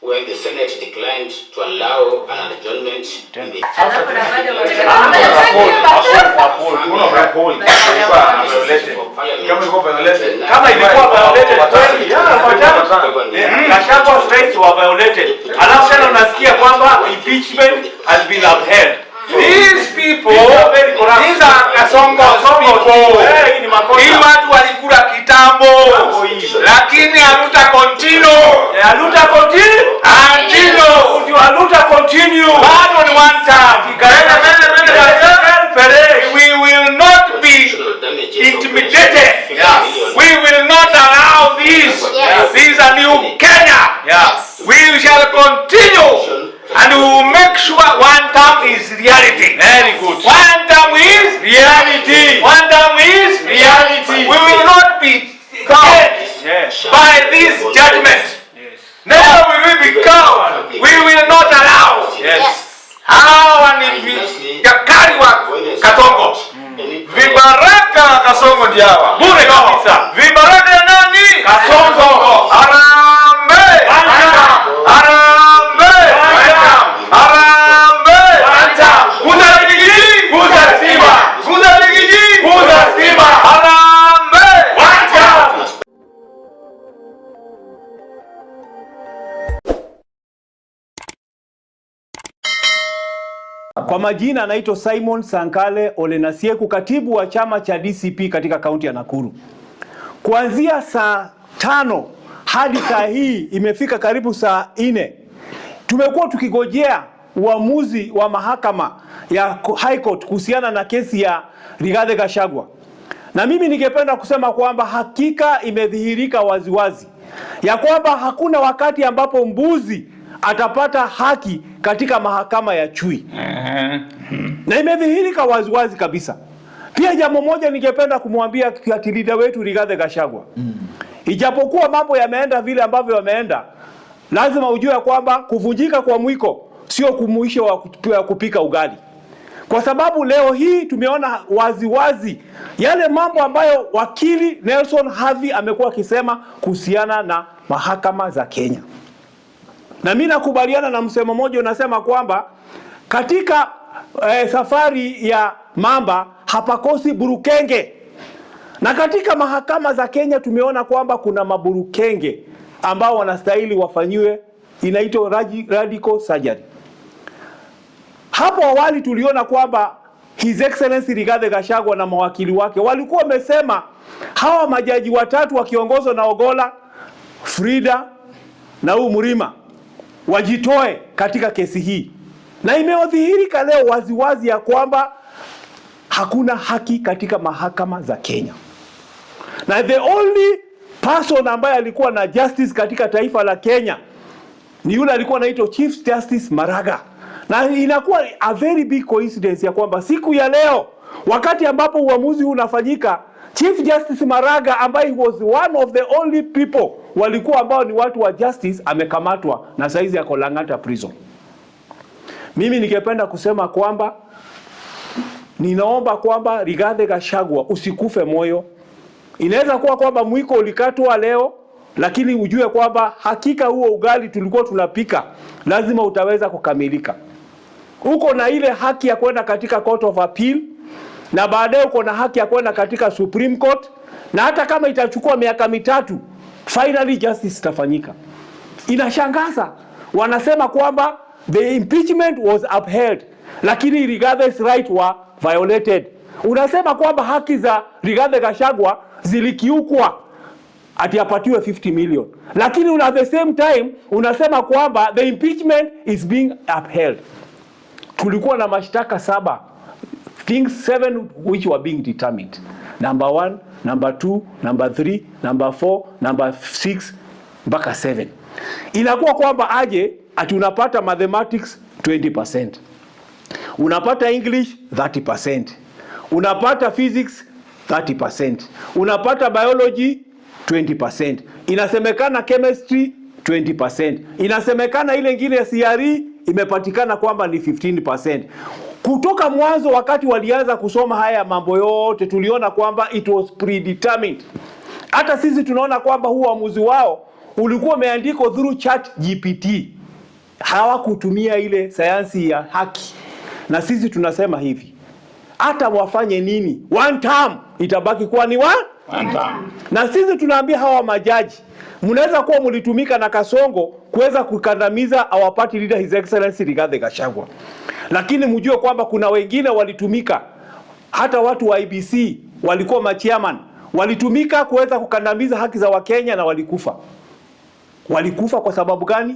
when the Senate declined to allow an adjournment in the kama ilikuwa violated kweli, Gachagua rights were violated. Alafu tena unasikia kwamba impeachment has been upheld. These people, these are Kasongo people. Hii watu walikula kitambo, lakini haluta continue. Haluta continue? Haluta continue. Bado ni one time. We will not be intimidated. Yes. We will not allow this. Yes. This is a new Kenya. Yes. We shall continue. And we will make sure one term is reality. Very good. One term is reality. One term is reality. We will not be cowed by this judgment. Yes. Never will we be cowed. We will not allow. Yes. Hawa ni Gachagua Kasongo. Vibaraka Kasongo ndiawa. Bure kabisa. Vibaraka ya nani? Kasongo. Arambe. Arambe. Arambe. Kuza ligiji. Kuza stima. Kuza ligiji. Kuza stima. Arambe. Kwa majina anaitwa Simon Sankale Olenasieku, katibu wa chama cha DCP katika kaunti ya Nakuru. Kuanzia saa 5 hadi saa hii imefika karibu saa 4. Tumekuwa tukigojea uamuzi wa mahakama ya High Court kuhusiana na kesi ya Rigathi Gachagua. Na mimi ningependa kusema kwamba hakika imedhihirika waziwazi ya kwamba hakuna wakati ambapo mbuzi atapata haki katika mahakama ya chui. Na imedhihirika waziwazi kabisa. Pia jambo moja ningependa kumwambia leader wetu Rigathi Gachagua. Ijapokuwa mambo yameenda vile ambavyo yameenda, lazima ujue kwamba kuvunjika kwa mwiko sio mwisho wa kupika ugali. Kwa sababu leo hii tumeona waziwazi yale mambo ambayo wakili Nelson Havi amekuwa akisema kuhusiana na mahakama za Kenya. Na mimi nakubaliana na msemo mmoja unasema kwamba katika safari ya mamba hapakosi burukenge. Na katika mahakama za Kenya tumeona kwamba kuna maburukenge ambao wanastahili wafanyiwe, inaitwa radical surgery. Hapo awali tuliona kwamba His Excellency Rigathi Gachagua na mawakili wake walikuwa wamesema hawa majaji watatu wakiongozwa na Ogola, Frida na Murima wajitoe katika kesi hii. Na imedhihirika leo waziwazi ya kwamba hakuna haki katika mahakama za Kenya. Na the only person ambaye alikuwa na justice katika taifa la Kenya ni yule alikuwa anaitwa Chief Justice Maraga. Na inakuwa a very big coincidence ya kwamba siku ya leo wakati ambapo uamuzi huu unafanyika, Chief Justice Maraga ambaye was one of the only people walikuwa ambao ni watu wa justice amekamatwa na saizi ya Lang'ata prison. Mimi ningependa kusema kwamba ninaomba kwamba Rigathi Gachagua usikufe moyo. Inaweza kuwa kwamba mwiko ulikatwa leo, lakini ujue kwamba hakika huo ugali tulikuwa tunapika lazima utaweza kukamilika. Uko na ile haki ya kwenda katika Court of Appeal, na baadaye uko na haki ya kwenda katika Supreme Court, na hata kama itachukua miaka 3 finally justice itafanyika. Inashangaza wanasema kwamba the impeachment was upheld, lakini Rigathi's right were violated. Unasema kwamba haki za Rigathi Gachagua zilikiukwa ati apatiwe 50 million, lakini at the same time unasema kwamba the impeachment is being upheld. Tulikuwa na mashtaka 7, things 7 which were being determined. Number 1, number 2, number 3, number 4, number 6 mpaka 7. Inakuwa kwamba aje ati unapata mathematics 20%. Unapata English 30%. Unapata physics 30%. Unapata biology 20%. Inasemekana chemistry 20%. Inasemekana ile nyingine ya CRE imepatikana kwamba ni 15%. Kutoka mwanzo wakati walianza kusoma haya mambo yote tuliona kwamba it was predetermined. Hata sisi tunaona kwamba huu uamuzi wao ulikuwa umeandikwa through chat GPT. hawakutumia ile sayansi ya haki. Na sisi tunasema hivi, hata wafanye nini, one term itabaki kuwa ni one term. Na sisi tunaambia hawa majaji, mnaweza kuwa mlitumika na Kasongo kuweza kukandamiza our party leader His Excellency Rigathi Gachagua, lakini mjue kwamba kuna wengine walitumika, hata watu wa IBC walikuwa machairman, walitumika kuweza kukandamiza haki za Wakenya na walikufa. Walikufa kwa sababu gani?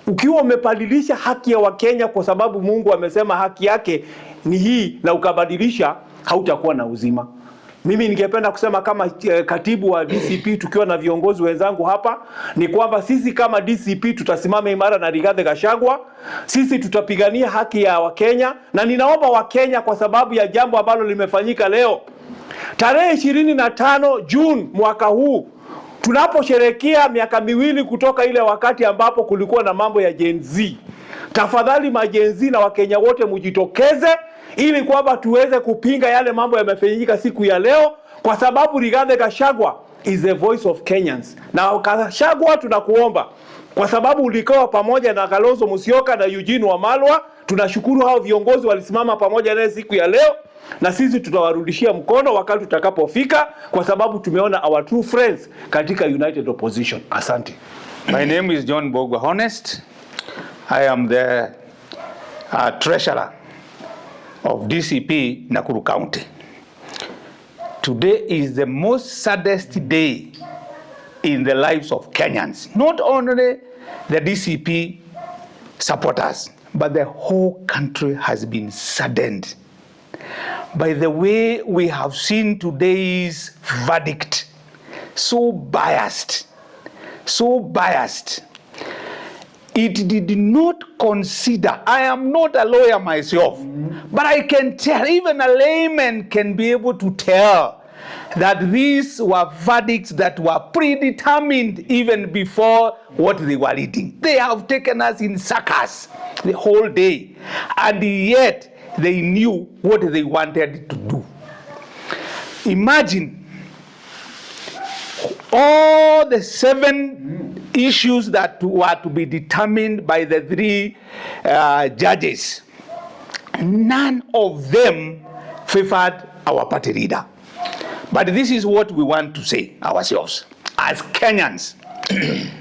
Ukiwa umepadilisha haki ya Wakenya kwa sababu Mungu amesema haki yake ni hii, na ukabadilisha, hautakuwa na uzima. Mimi ningependa kusema kama katibu wa DCP, tukiwa na viongozi wenzangu hapa, ni kwamba sisi kama DCP tutasimama imara na Rigathi Gachagua. Sisi tutapigania haki ya Wakenya, na ninaomba Wakenya, kwa sababu ya jambo ambalo limefanyika leo tarehe 25 Juni mwaka huu, tunaposherehekea miaka miwili kutoka ile wakati ambapo kulikuwa na mambo ya Gen Z. Tafadhali Gen Z na Wakenya wote mjitokeze ili kwamba tuweze kupinga yale mambo yamefanyika siku ya leo, kwa sababu Rigathi Gachagua is the voice of Kenyans. Na Gachagua, tunakuomba, kwa sababu ulikuwa pamoja na Kalonzo Musyoka na Eugene Wamalwa, tunashukuru hao viongozi walisimama pamoja naye siku ya leo, na sisi tutawarudishia mkono wakati utakapofika, kwa sababu tumeona our true friends katika United Opposition. Asante. My name is John Bogwa Honest. I am the treasurer of DCP Nakuru County. Today is the most saddest day in the lives of Kenyans. Not only the DCP supporters, but the whole country has been saddened by the way we have seen today's verdict. So biased. It did not consider, I am not a lawyer myself, but I can tell, even a layman can be able to tell that these were verdicts that were predetermined even before what they were reading. They have taken us in circus the whole day, and yet they knew what they wanted to do. Imagine all the 7 issues that were to be determined by the 3 judges. None of them favored our party leader. But this is what we want to say ourselves as Kenyans.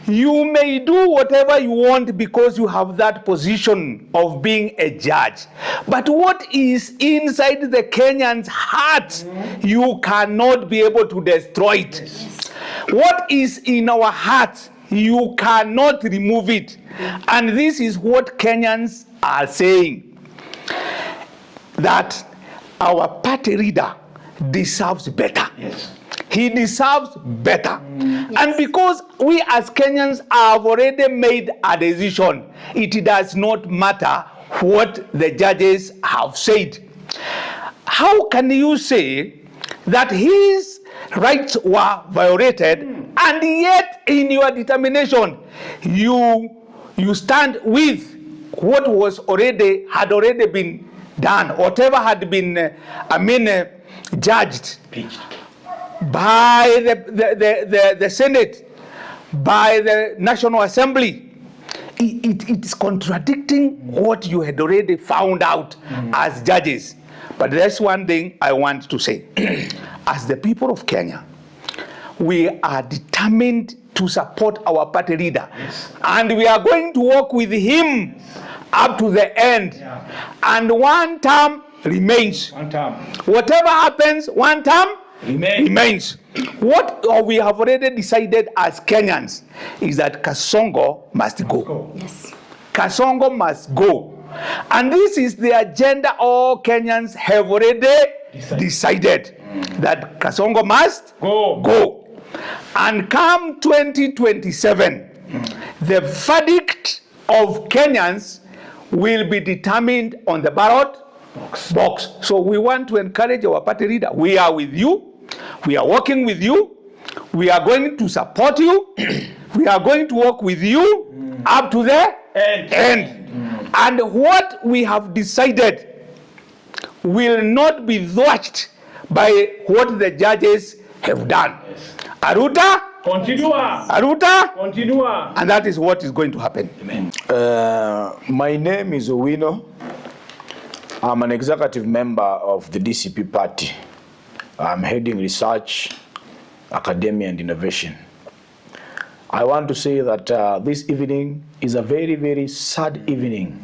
You may do whatever you want because you have that position of being a judge. But what is inside the Kenyans' heart, you cannot be able to destroy it. Yes. What is in our heart, you cannot remove it. And this is what Kenyans are saying, that our party leader deserves better. Yes. He deserves better. Yes. And because we as Kenyans have already made a decision, it does not matter what the judges have said. How can you say that his rights were violated, and yet in your determination you stand with what had already been done, whatever had been judged by the Senate, by the National Assembly? It is contradicting what you had already found out as judges. But there's one thing I want to say. As the people of Kenya, we are determined to support our party leader. Yes. And we are going to work with him up to the end. Yeah. And one term remains. One term. Whatever happens, one term remains. What we have already decided as Kenyans is that Kasongo must go. Yes. Kasongo must go. And this is the agenda all Kenyans have already decided that Kasongo must go. And come 2027, the verdict of Kenyans will be determined on the ballot box. So we want to encourage our party leader. We are with you. We are working with you. We are going to support you. We are going to work with you up to the end. And what we have decided will not be thwarted by what the judges have done. Yes. Aruta Continua. Aruta. Continua. And that is what is going to happen. Amen. My name is Owino. I'm an executive member of the DCP party. I'm heading research, academia and innovation. I want to say that this evening is a very, very sad evening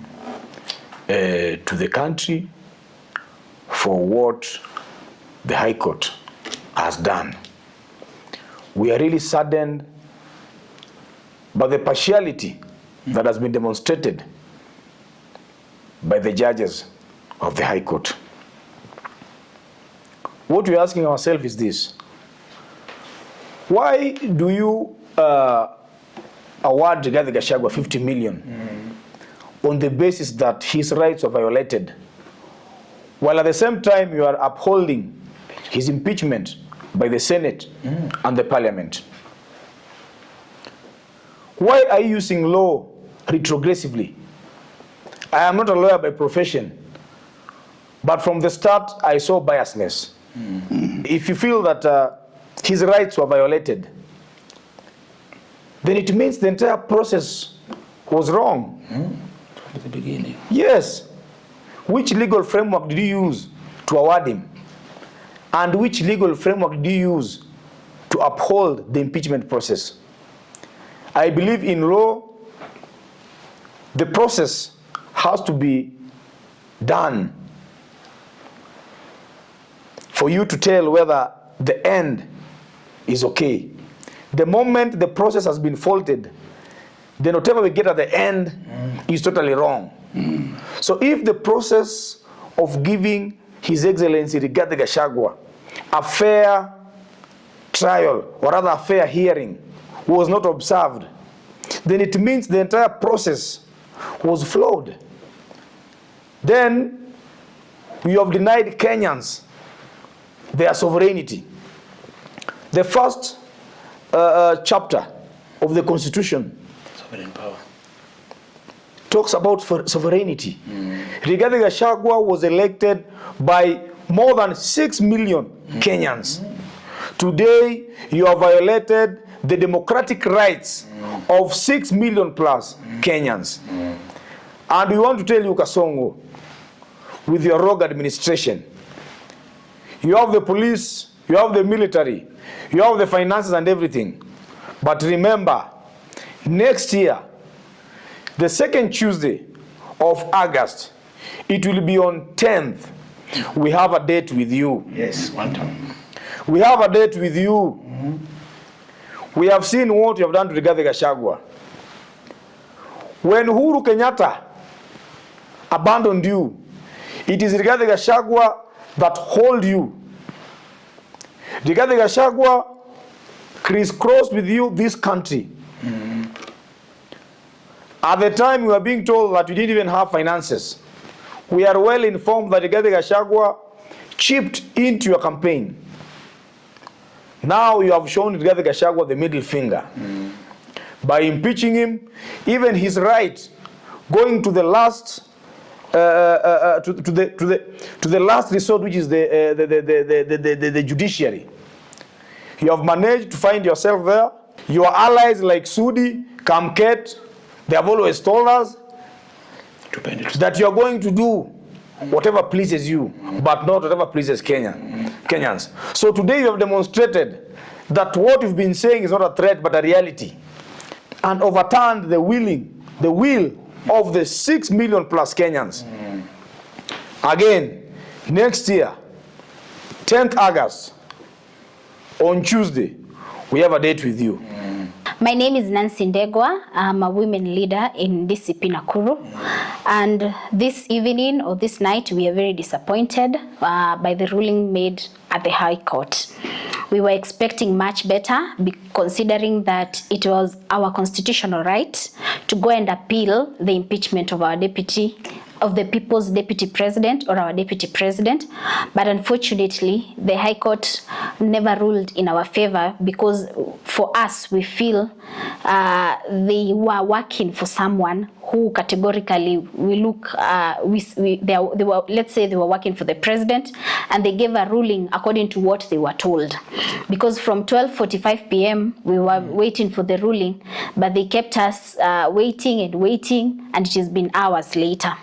to the country for what the High Court has done. We are really saddened by the partiality that has been demonstrated by the judges of the High Court. What we're asking ourselves is this: why do you award Rigathi Gachagua 50 million on the basis that his rights are violated, while at the same time you are upholding his impeachment by the Senate and the Parliament? Why are you using law retrogressively? I am not a lawyer by profession, but from the start I saw biasness. If you feel that his rights were violated, then it means the entire process was wrong. From the beginning. Yes. Which legal framework did you use to award him? And which legal framework did you use to uphold the impeachment process? I believe in law, the process has to be done for you to tell whether the end is okay. The moment the process has been faulted, then whatever we get at the end is totally wrong. So if the process of giving His Excellency Rigathi Gachagua a fair trial, or rather a fair hearing, was not observed, then it means the entire process was flawed. Then we have denied Kenyans their sovereignty. The first chapter of the Constitution Sovereign power talks about sovereignty. Rigathi Gachagua was elected by more than 6 million Kenyans. Today, you have violated the democratic rights of 6 million plus Kenyans. And we want to tell you, Kasongo, with your rogue administration, you have the police, you have the military, you have the finances and everything. But remember, next year, the second Tuesday of August, it will be on 10th. We have a date with you. Yes, one time. We have a date with you. We have seen what you have done to Rigathi Gachagua. When Uhuru Kenyatta abandoned you, it is Rigathi Gachagua that hold you. Rigathi Gachagua crisscrossed with you this country. At the time we were being told that we didn't even have finances. We are well informed that Rigathi Gachagua chipped into your campaign. Now you have shown Rigathi Gachagua the middle finger by impeaching him. Even his right going to the last to the last resort, which is the judiciary. You have managed to find yourself there. Your allies like Sudi, Kamket, they have always told us that you are going to do whatever pleases you, but not whatever pleases Kenyans. So today you have demonstrated that what you've been saying is not a threat but a reality, and overturned the will of the 6 million plus Kenyans. Again, next year, 10th August, on Tuesday, we have a date with you. My name is Nancy Ndegwa. I'm a women leader in DCP Nakuru. And this evening or this night, we are very disappointed by the ruling made at the High Court. We were expecting much better, considering that it was our constitutional right to go and appeal the impeachment of our deputy of the people's deputy president or our deputy president, but unfortunately the High Court never ruled in our favor, because for us we feel they were working for someone who categorically we look they were, let's say they were working for the president, and they gave a ruling according to what they were told, because from 12:45 p.m. we were waiting for the ruling, but they kept us waiting and waiting, and it has been hours later.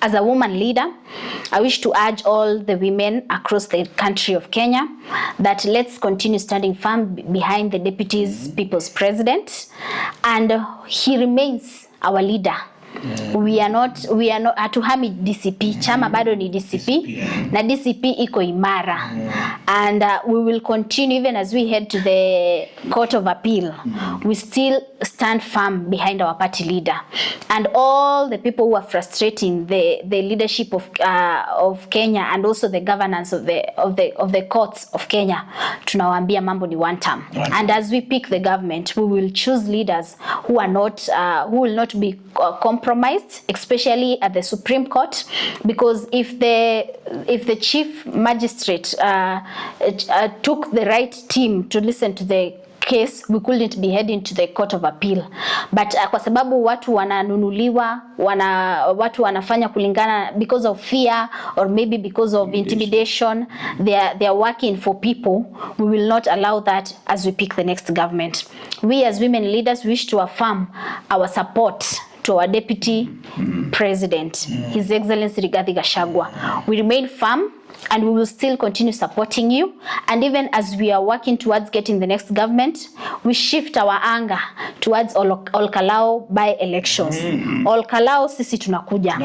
As a woman leader, I wish to urge all the women across the country of Kenya that let's continue standing firm behind the deputy's people's president, and he remains our leader. We are not hatuhami DCP, chama bado ni DCP, na DCP iko imara, and we will continue even as we head to the Court of Appeal. We still stand firm behind our party leader, and all the people who are frustrating the leadership of Kenya and also the governance of the courts of Kenya. Tunawaambia mambo ni one term, and as we pick the government, we will choose leaders who are not who will not be compromised, especially at the Supreme Court, because if the chief magistrate took the right team to listen to the case, we couldn't be heading to the Court of Appeal. But kwa sababu watu wananunuliwa, watu wanafanya kulingana because of fear or maybe because of intimidation, they are working for people. We will not allow that as we pick the next government. We as women leaders wish to affirm our support to our deputy president, His Excellency Rigathi Gachagua. We remain firm, and we will still continue supporting you. And even as we are working towards getting the next government, we shift our anger towards Olkalao by elections. Olkalao sisi tunakuja.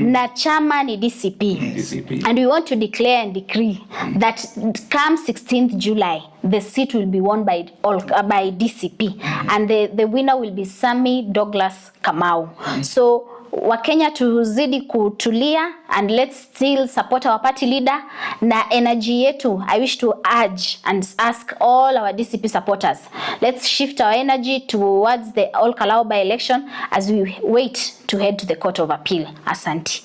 Na chama ni DCP. And we want to declare and decree that come 16th July, the seat will be won by DCP. And the winner will be Sammy Douglas Kamau. So Wakenya tuzidi kutulia, and let's still support our party leader na energy yetu. I wish to urge and ask all our DCP supporters, let's shift our energy towards the Olkalao by election as we wait to head to the Court of Appeal. Asante.